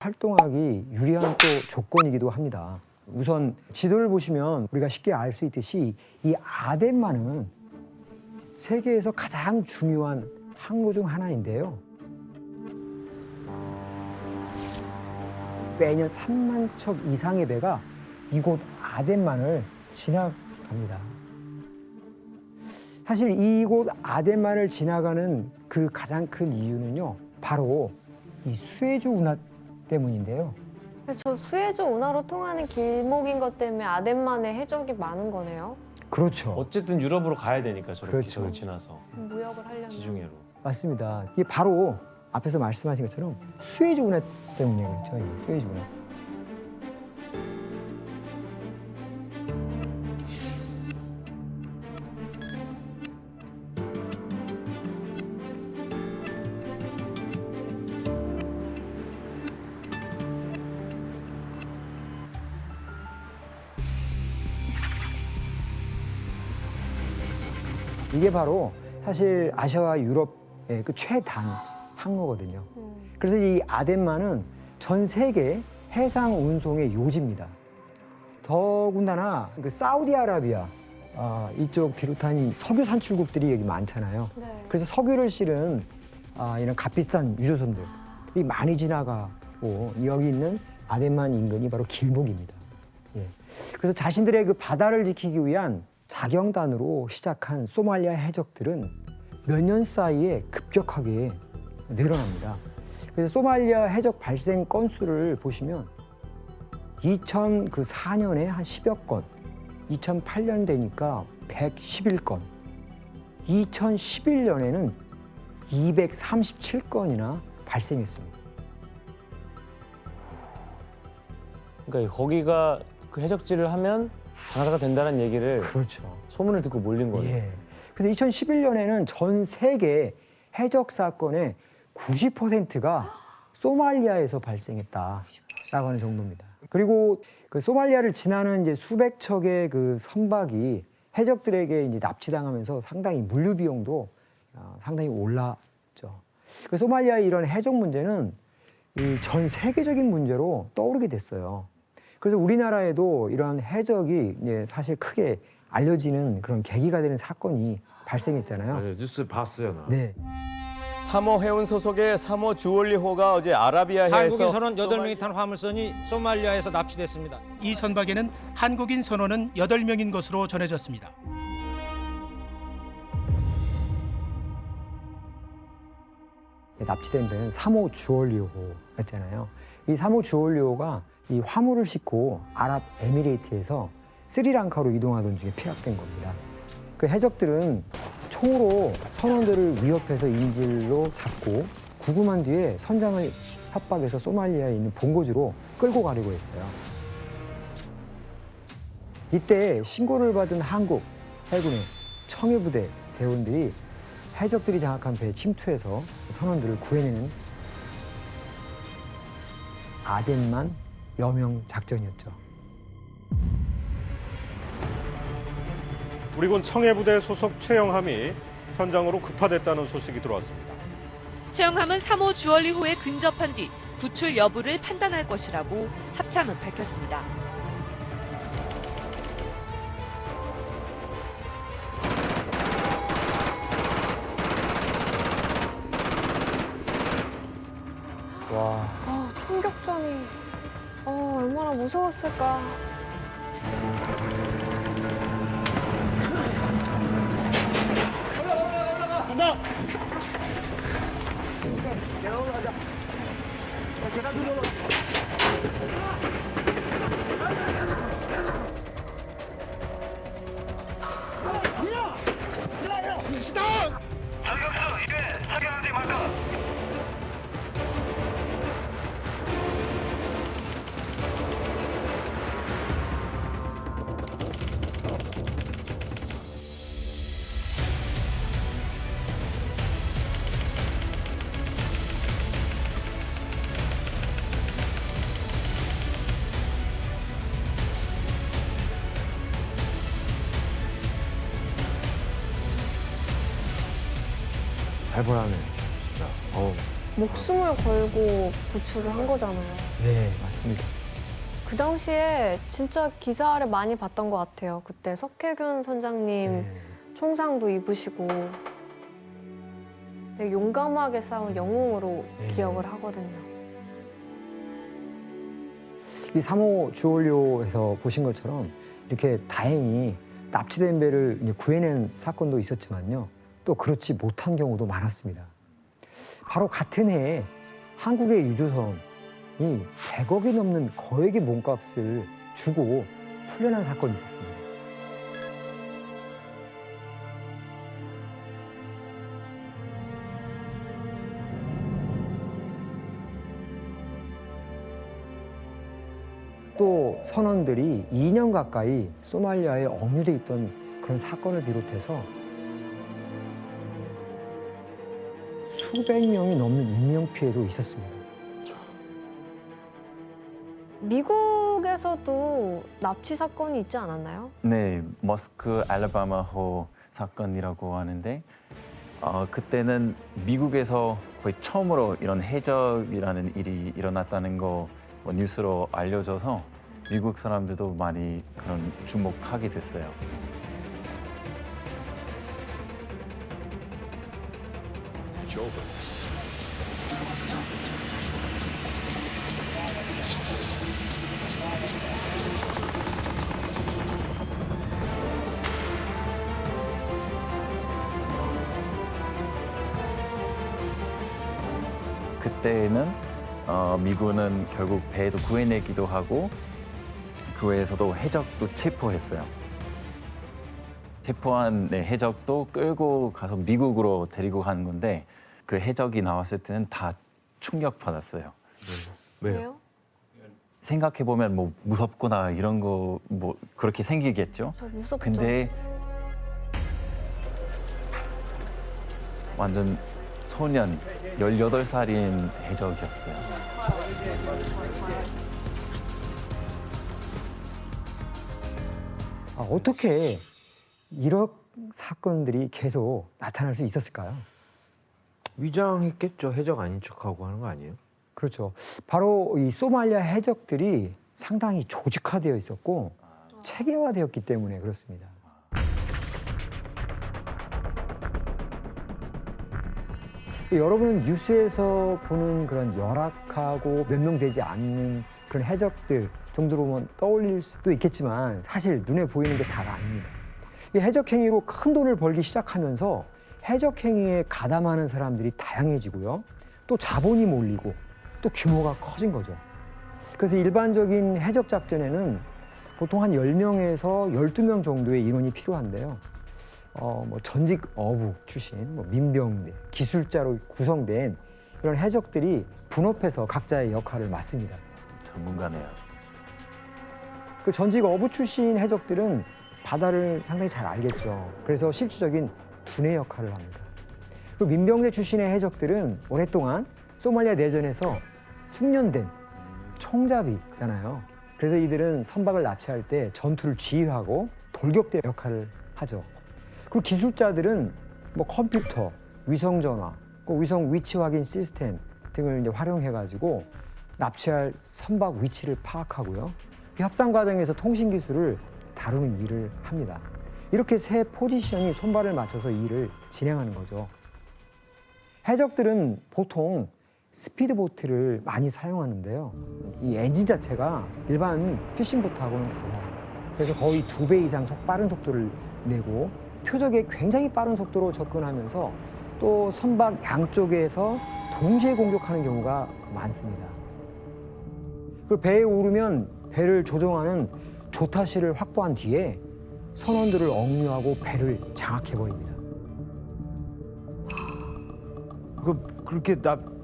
활동하기 유리한 또 조건이기도 합니다. 우선 지도를 보시면 우리가 쉽게 알 수 있듯이 이 아덴만은 세계에서 가장 중요한 항로 중 하나인데요. 매년 3만 척 이상의 배가 이곳 아덴만을 지나갑니다. 사실 이곳 아덴만을 지나가는 그 가장 큰 이유는요, 바로 이 수에즈 운하 때문인데요. 저 수에즈 운하로 통하는 길목인 것 때문에 아덴만에 해적이 많은 거네요. 그렇죠. 어쨌든 유럽으로 가야 되니까 저렇게 그렇죠. 기적을 지나서 무역을 하려면. 지중해로. 맞습니다. 이게 바로 앞에서 말씀하신 것처럼 수에즈 운하 때문에 그렇죠. 이 수에즈 운하. 이게 바로 사실 아시아와 유럽의 그 최단 항로거든요. 그래서 이 아덴만은 전 세계 해상 운송의 요지입니다. 더군다나 그 사우디아라비아 이쪽 비롯한 이 석유 산출국들이 여기 많잖아요. 네. 그래서 석유를 실은 이런 값비싼 유조선들이 많이 지나가고 여기 있는 아덴만 인근이 바로 길목입니다. 예. 그래서 자신들의 그 바다를 지키기 위한 자경단으로 시작한 소말리아 해적들은 몇 년 사이에 급격하게 늘어납니다. 그래서 소말리아 해적 발생 건수를 보시면 2004년에 한 10여 건, 2008년 되니까 111건, 2011년에는 237건이나 발생했습니다. 그러니까 거기가 그 해적질을 하면 장사가 된다는 얘기를 그렇죠. 소문을 듣고 몰린 거예요. 예. 그래서 2011년에는 전 세계 해적 사건의 90%가 소말리아에서 발생했다라고 하는 정도입니다. 그리고 그 소말리아를 지나는 이제 수백 척의 그 선박이 해적들에게 이제 납치당하면서 상당히 물류 비용도 상당히 올랐죠. 그 소말리아의 이런 해적 문제는 이 전 세계적인 문제로 떠오르게 됐어요. 그래서 우리나라에도 이런 해적이 이제 사실 크게 알려지는 그런 계기가 되는 사건이 발생했잖아요. 네, 뉴스 봤어요, 나. 네. 3호 해운 소속의 3호 주올리호가 어제 아라비아해에서 한국인 선원 8명이 탄 화물선이 소말리아에서 납치됐습니다. 이 선박에는 한국인 선원은 8명인 것으로 전해졌습니다. 납치된 배는 3호 주올리호였잖아요. 이 3호 주올리호가 이 화물을 싣고 아랍에미레이트에서 스리랑카로 이동하던 중에 피랍된 겁니다. 그 해적들은 총으로 선원들을 위협해서 인질로 잡고 구금한 뒤에 선장을 협박해서 소말리아에 있는 본고지로 끌고 가려고 했어요. 이때 신고를 받은 한국 해군의 청해부대 대원들이 해적들이 장악한 배에 침투해서 선원들을 구해내는 아덴만 여명 작전이었죠. 우리군 청해부대 소속 최영함이 현장으로 급파됐다는 소식이 들어왔습니다. 최영함은 3호 주얼리호에 근접한 뒤 구출 여부를 판단할 것이라고 합참은 밝혔습니다. 와. 총격전이 얼마나 무서웠을까. 살벌하네, 진짜. 어우. 목숨을 걸고 구출을 한 거잖아요. 네, 맞습니다. 그 당시에 진짜 기사를 많이 봤던 것 같아요. 그때 석혜균 선장님 네. 총상도 입으시고 되게 용감하게 싸운 영웅으로 네. 기억을 하거든요. 이 3호 주얼리호에서 보신 것처럼 이렇게 다행히 납치된 배를 이제 구해낸 사건도 있었지만요. 또 그렇지 못한 경우도 많았습니다. 바로 같은 해에 한국의 유조선이 100억이 넘는 거액의 몸값을 주고 풀려난 사건이 있었습니다. 또 선원들이 2년 가까이 소말리아에 억류돼 있던 그런 사건을 비롯해서 수백 명이 넘는 인명 피해도 있었습니다. 미국에서도 납치 사건이 있지 않았나요? 네, 머스크 알라바마호 사건이라고 하는데 그때는 미국에서 거의 처음으로 이런 해적이라는 일이 일어났다는 거 뉴스로 알려져서 미국 사람들도 많이 그런 주목하게 됐어요. 그때는 미군은 결국 배도 구해내기도 하고 그 외에서도 해적도 체포했어요. 체포한 해적도 끌고 가서 미국으로 데리고 가는 건데 그 해적이 나왔을 때는 다 충격받았어요. 왜요? 생각해보면 뭐 무섭거나 이런 거 뭐 그렇게 생기겠죠. 저 무섭죠. 근데 완전 소년 18살인 해적이었어요. 어떻게 이런 사건들이 계속 나타날 수 있었을까요? 위장했겠죠. 해적 아닌 척하고 하는 거 아니에요? 그렇죠. 바로 이 소말리아 해적들이 상당히 조직화되어 있었고 체계화되었기 때문에 그렇습니다. 여러분은 뉴스에서 보는 그런 열악하고 몇 명 되지 않는 그런 해적들 정도로만 떠올릴 수도 있겠지만 사실 눈에 보이는 게 다가 아닙니다. 이 해적 행위로 큰 돈을 벌기 시작하면서 해적 행위에 가담하는 사람들이 다양해지고요. 또 자본이 몰리고 또 규모가 커진 거죠. 그래서 일반적인 해적 작전에는 보통 한 10명에서 12명 정도의 인원이 필요한데요. 뭐 전직 어부 출신, 뭐 민병대, 기술자로 구성된 이런 해적들이 분업해서 각자의 역할을 맡습니다. 전문가네요. 그 전직 어부 출신 해적들은 바다를 상당히 잘 알겠죠. 그래서 실질적인 두뇌 역할을 합니다. 그 민병대 출신의 해적들은 오랫동안 소말리아 내전에서 숙련된 총잡이잖아요. 그래서 이들은 선박을 납치할 때 전투를 지휘하고 돌격대 역할을 하죠. 그리고 기술자들은 뭐 컴퓨터, 위성 전화, 위성 위치 확인 시스템 등을 이제 활용해가지고 납치할 선박 위치를 파악하고요. 협상 과정에서 통신 기술을 다루는 일을 합니다. 이렇게 세 포지션이 손발을 맞춰서 일을 진행하는 거죠. 해적들은 보통 스피드보트를 많이 사용하는데요. 이 엔진 자체가 일반 피싱보트하고는 달라요. 그래서 거의 2배 이상 빠른 속도를 내고 표적에 굉장히 빠른 속도로 접근하면서 또 선박 양쪽에서 동시에 공격하는 경우가 많습니다. 그리고 배에 오르면 배를 조종하는 조타실을 확보한 뒤에 선원들을 억류하고 배를 장악해버립니다. 그렇게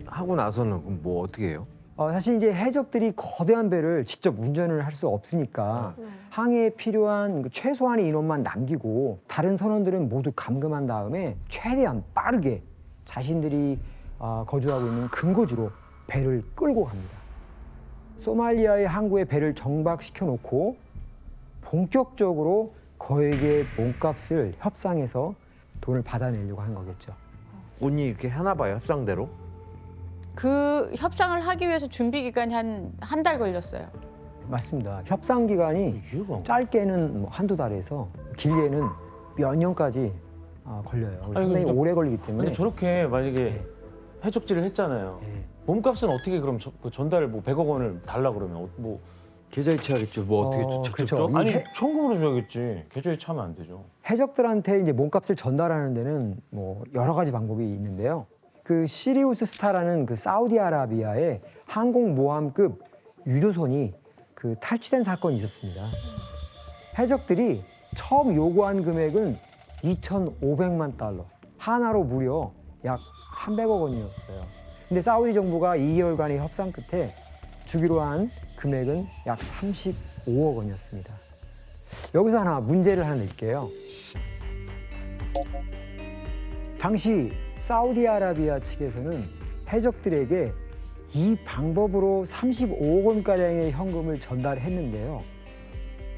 하고 나서는 그럼 뭐 어떻게 해요? 사실 이제 해적들이 거대한 배를 직접 운전을 할 수 없으니까 항해에 필요한 최소한의 인원만 남기고 다른 선원들은 모두 감금한 다음에 최대한 빠르게 자신들이 거주하고 있는 근거지로 배를 끌고 갑니다. 소말리아의 항구에 배를 정박시켜 놓고 본격적으로 거액의 몸값을 협상해서 돈을 받아내려고 하는 거겠죠. 운이 이렇게 하나 봐요, 협상대로? 그 협상을 하기 위해서 준비 기간이 한 달 걸렸어요. 맞습니다. 협상 기간이 이유가 짧게는 뭐 한두 달에서 길게는 몇 년까지 걸려요. 아니, 상당히 근데- 오래 걸리기 때문에. 근데 저렇게 만약에 해적질을 했잖아요. 네. 몸값은 어떻게 그럼 전달 뭐 100억 원을 달라 그러면 뭐 계좌이체하겠죠. 뭐 어떻게 직접적? 그렇죠. 이 아니 현금으로 줘야겠지. 계좌이체 하면 안 되죠. 해적들한테 이제 몸값을 전달하는 데는 뭐 여러 가지 방법이 있는데요. 그 시리우스 스타라는 그 사우디아라비아의 항공모함급 유조선이 그 탈취된 사건이 있었습니다. 해적들이 처음 요구한 금액은 2,500만 달러, 하나로 무려 약 300억 원이었어요. 근데 사우디 정부가 2개월간의 협상 끝에 주기로 한 금액은 약 35억 원이었습니다. 여기서 하나 문제를 하나 낼게요. 당시 사우디아라비아 측에서는 해적들에게 이 방법으로 35억 원가량의 현금을 전달했는데요.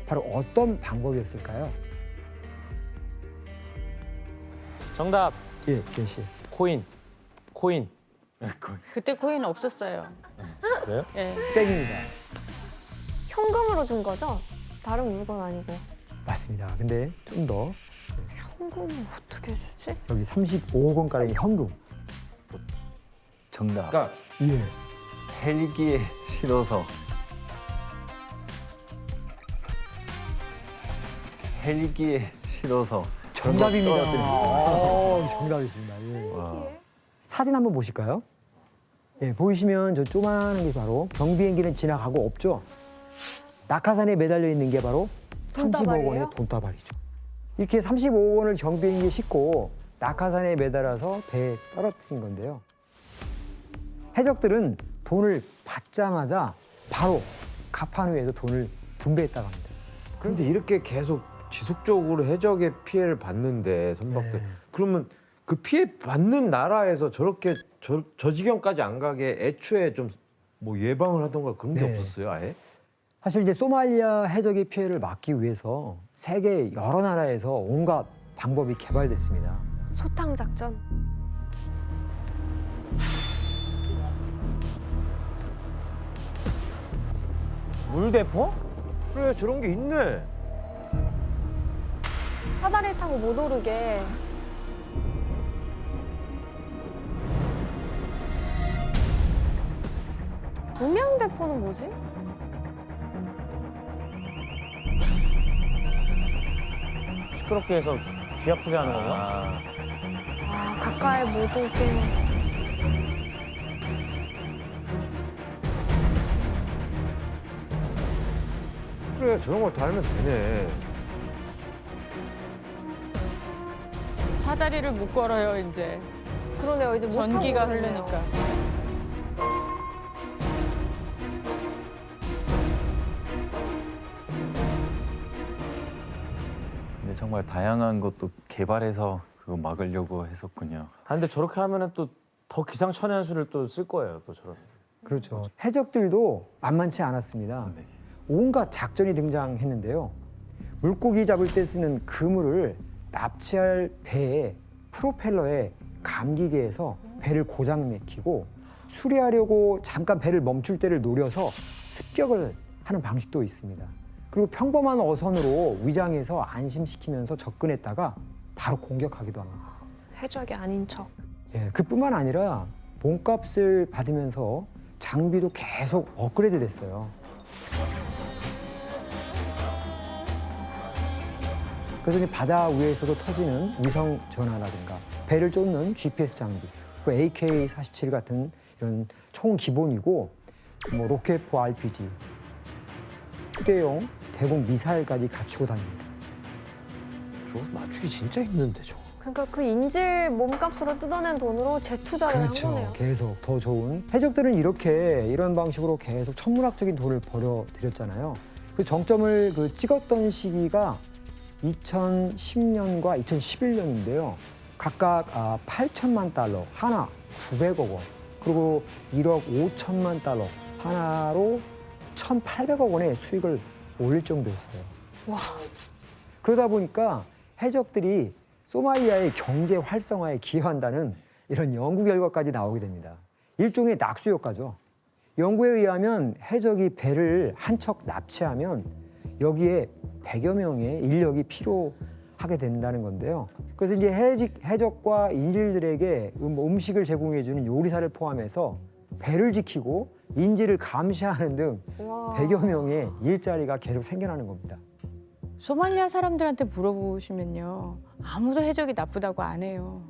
바로 어떤 방법이었을까요? 정답 예, 기현 씨. 코인. 그때 코인 없었어요. 그래요? 예. 땡입니다. 현금으로 준 거죠? 다른 물건 아니고. 맞습니다. 근데 좀 더 현금을 어떻게 주지? 여기 35억 원가량의 현금. 정답. 그러니까 예. 헬기에 실어서 정답입니다. 떨어뜨리고. 정답이십니다. 예. 와. 사진 한번 보실까요? 예, 보이시면 저 조그마한 게 바로 경비행기는 지나가고 없죠. 낙하산에 매달려 있는 게 바로 35억 돈다발이에요? 원의 돈다발이죠. 이렇게 35억 원을 경비행기에 싣고 낙하산에 매달아서 배에 떨어뜨린 건데요. 해적들은 돈을 받자마자 바로 갑판 위에서 돈을 분배했다고 합니다. 그런데 이렇게 계속 지속적으로 해적의 피해를 받는데 선박들 네. 그러면 그 피해 받는 나라에서 저렇게 저 지경까지 안 가게 애초에 좀 뭐 예방을 하던가 그런 게 네. 없었어요, 아예? 사실 이제 소말리아 해적의 피해를 막기 위해서 세계 여러 나라에서 온갖 방법이 개발됐습니다. 소탕 작전. 물대포? 그래, 저런 게 있네. 사다리 타고 못 오르게. 음향대포는 뭐지? 시끄럽게 해서 귀 아프게 하는 건가? 아, 가까이 못 오게. 그래, 저런 걸 달면 되네. 사다리를 못 걸어요, 이제. 그러네요. 이제 못 타고 전기가 오르겠네요. 흐르니까. 근데 정말 다양한 것도 개발해서 그거 막으려고 했었군요. 아, 근데 저렇게 하면은 또 더 기상천외한수를 또 쓸 거예요, 또 저런. 그렇죠. 해적들도 만만치 않았습니다. 네. 온갖 작전이 등장했는데요. 물고기 잡을 때 쓰는 그물을 납치할 배의 프로펠러에 감기게 해서 배를 고장 내키고 수리하려고 잠깐 배를 멈출 때를 노려서 습격을 하는 방식도 있습니다. 그리고 평범한 어선으로 위장해서 안심시키면서 접근했다가 바로 공격하기도 합니다. 해적이 아닌 척. 예, 그뿐만 아니라 몸값을 받으면서 장비도 계속 업그레이드 됐어요. 그래서 이제 바다 위에서도 터지는 위성 전화라든가 배를 쫓는 GPS 장비, 그 AK-47 같은 이런 총 기본이고 뭐 로켓포 RPG, 휴대용 대공 미사일까지 갖추고 다닙니다. 저거 맞추기 진짜 힘든데, 저거. 그러니까 그 인질 몸값으로 뜯어낸 돈으로 재투자를 한 거네요. 계속 더 좋은. 해적들은 이렇게 이런 방식으로 계속 천문학적인 돈을 벌어들였잖아요. 그 정점을 찍었던 시기가 2010년과 2011년인데요. 각각 8천만 달러, 하나 900억 원, 그리고 1억 5천만 달러, 하나로 1,800억 원의 수익을 올릴 정도였어요. 와. 그러다 보니까 해적들이 소말리아의 경제 활성화에 기여한다는 이런 연구 결과까지 나오게 됩니다. 일종의 낙수 효과죠. 연구에 의하면 해적이 배를 한 척 납치하면 여기에 100여 명의 인력이 필요하게 된다는 건데요. 그래서 이제 해적과 인질들에게 음식을 제공해주는 요리사를 포함해서 배를 지키고 인질을 감시하는 등 와. 100여 명의 일자리가 계속 생겨나는 겁니다. 소말리아 사람들한테 물어보시면요. 아무도 해적이 나쁘다고 안 해요.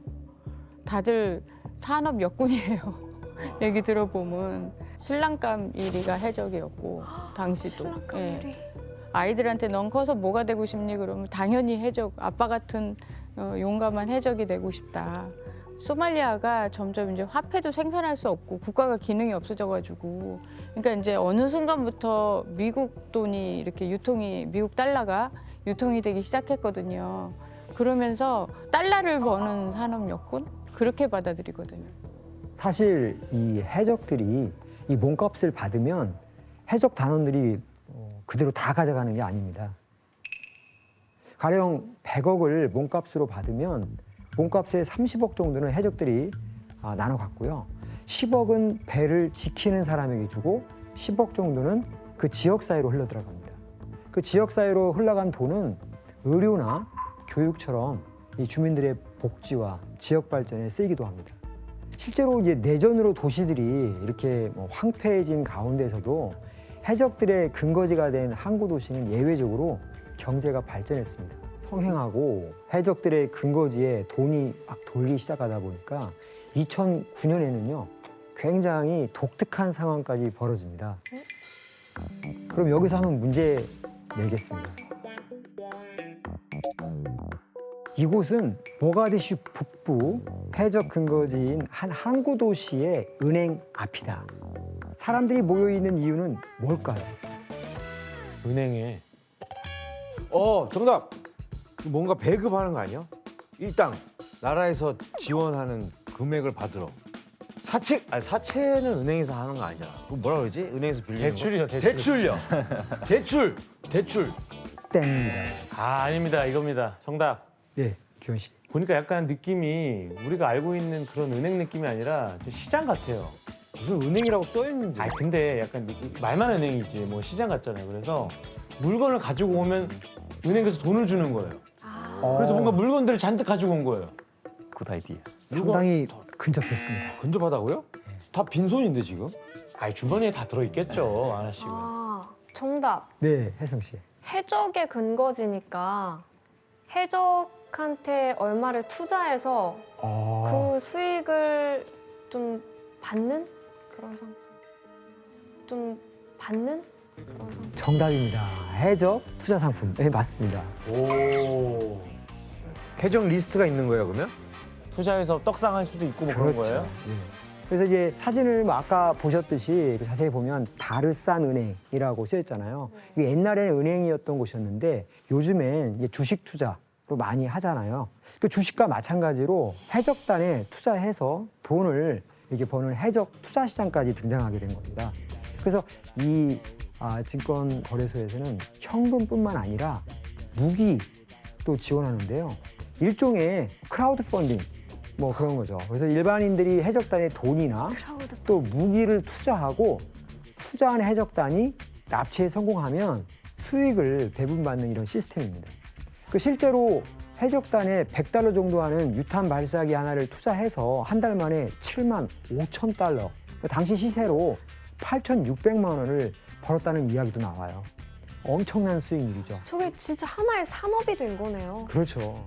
다들 산업 역군이에요. 얘기 들어보면 신랑감 1위가 해적이었고 당시도. 신랑감 예. 1위. 아이들한테 넌 커서 뭐가 되고 싶니? 그러면 당연히 해적, 아빠 같은 용감한 해적이 되고 싶다. 소말리아가 점점 이제 화폐도 생산할 수 없고 국가가 기능이 없어져가지고 그러니까 이제 어느 순간부터 미국 돈이 이렇게 미국 달러가 유통이 되기 시작했거든요. 그러면서 달러를 버는 산업 역군 그렇게 받아들이거든요. 사실 이 해적들이 이 몸값을 받으면 해적 단원들이 그대로 다 가져가는 게 아닙니다. 가령 100억을 몸값으로 받으면 몸값의 30억 정도는 해적들이 나눠 갖고요. 10억은 배를 지키는 사람에게 주고 10억 정도는 그 지역 사회로 흘러 들어갑니다. 그 지역 사회로 흘러간 돈은 의료나 교육처럼 이 주민들의 복지와 지역 발전에 쓰이기도 합니다. 실제로 이제 내전으로 도시들이 이렇게 황폐해진 가운데서도 해적들의 근거지가 된 항구 도시는 예외적으로 경제가 발전했습니다. 성행하고 해적들의 근거지에 돈이 막 돌기 시작하다 보니까 2009년에는요 굉장히 독특한 상황까지 벌어집니다. 그럼 여기서 한번 문제 내겠습니다. 이곳은 모가디슈 북부 해적 근거지인 한 항구 도시의 은행 앞이다. 사람들이 모여 있는 이유는 뭘까요? 은행에 정답. 뭔가 배급하는 거 아니야? 일당 나라에서 지원하는 금액을 받으러. 사채는 은행에서 하는 거 아니잖아. 그거 뭐라 그러지? 은행에서 빌리는 대출이요, 거? 대출. 대출요. 대출. 땡입니다. 아닙니다. 이겁니다. 정답. 네, 기원 씨. 보니까 약간 느낌이 우리가 알고 있는 그런 은행 느낌이 아니라 좀 시장 같아요. 무슨 은행이라고 써 있는데. 근데 약간 말만 은행이지 뭐 시장 같잖아요. 그래서 물건을 가지고 오면 은행에서 돈을 주는 거예요. 그래서 뭔가 물건들을 잔뜩 가지고 온 거예요. 굿 아이디어. 상당히 근접했습니다. 근접하다고요? 다 빈손인데 지금? 주머니에 다 들어있겠죠, 하나씩은. 정답. 네, 혜성 씨. 해적의 근거지니까 해적한테 얼마를 투자해서 그 수익을 좀 받는 그런 상품. 좀 받는 그런 상품. 정답입니다. 해적 투자 상품. 네, 맞습니다. 오. 해적 리스트가 있는 거예요, 그러면? 투자해서 떡상할 수도 있고 뭐 그런 거예요? 네. 그래서 이제 사진을 아까 보셨듯이 자세히 보면 바르산 은행이라고 쓰여 있잖아요. 이게 옛날에는 은행이었던 곳이었는데 요즘엔 이제 주식 투자로 많이 하잖아요. 그 주식과 마찬가지로 해적단에 투자해서 돈을 이렇게 버는 해적 투자 시장까지 등장하게 된 겁니다. 그래서 이 증권 거래소에서는 현금뿐만 아니라 무기도 지원하는데요. 일종의 크라우드 펀딩 뭐 그런 거죠. 그래서 일반인들이 해적단에 돈이나 또 무기를 투자하고 투자한 해적단이 납치에 성공하면 수익을 배분받는 이런 시스템입니다. 그 실제로 해적단에 $100 정도 하는 유탄 발사기 하나를 투자해서 한 달 만에 7만 5천 달러, 당시 시세로 8,600만 원을 벌었다는 이야기도 나와요. 엄청난 수익률이죠. 저게 진짜 하나의 산업이 된 거네요. 그렇죠.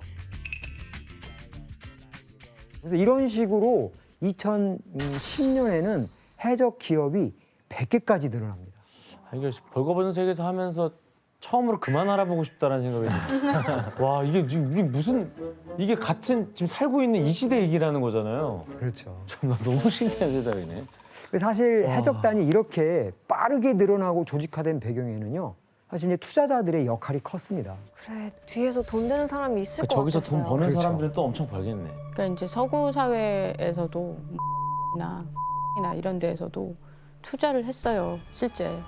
그래서 이런 식으로 2010년에는 해적 기업이 100개까지 늘어납니다. 이게 벌거벗은 세계에서 하면서 처음으로 그만 알아보고 싶다는 생각이 들어요. 와, 이게 무슨 이게 같은 지금 살고 있는 이 시대 얘기라는 거잖아요. 그렇죠. 정말 너무 신기한 세상이네. 사실 해적단이 이렇게 빠르게 늘어나고 조직화된 배경에는요. 사실 이제 투자자들의 역할이 컸습니다. 그래, 뒤에서 돈 되는 사람이 있을 것 저기서 같았어요. 돈 버는 그렇죠. 사람들은 또 엄청 벌겠네. 그러니까 이제 서구 사회에서도 나 이런 데에서도 투자를 했어요. 실제.